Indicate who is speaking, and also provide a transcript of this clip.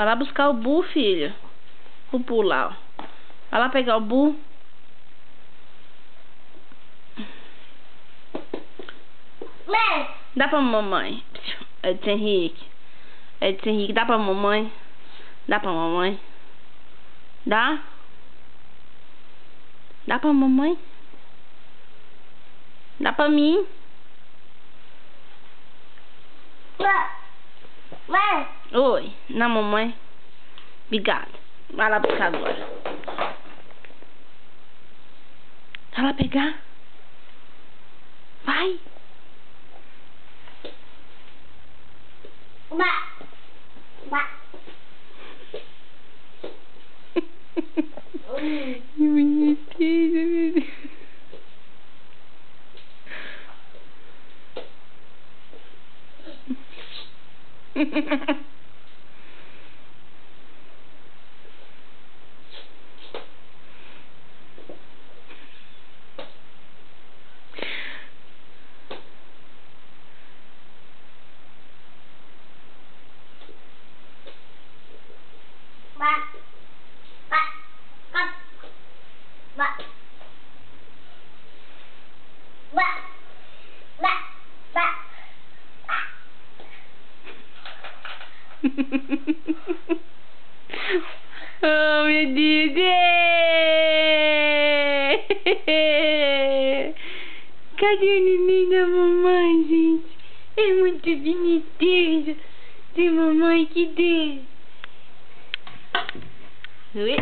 Speaker 1: Vai lá buscar o Bu, filho. O Bu lá, ó. Vai lá pegar o Bu.
Speaker 2: Mãe.
Speaker 1: Dá pra mamãe. Edson Henrique. Edson Henrique, dá pra mamãe. Dá pra mamãe. Dá? Dá pra mamãe? Dá pra mim?
Speaker 2: Mãe.
Speaker 1: Oi, na mamãe. Obrigada. Vai lá buscar agora. Vai lá pegar. Vai. Que bonitinho, meu Deus. Oh, meu Deus! Cadê o neném da mamãe, gente? É muito bonitinho. Tem mamãe aqui dentro. Oi?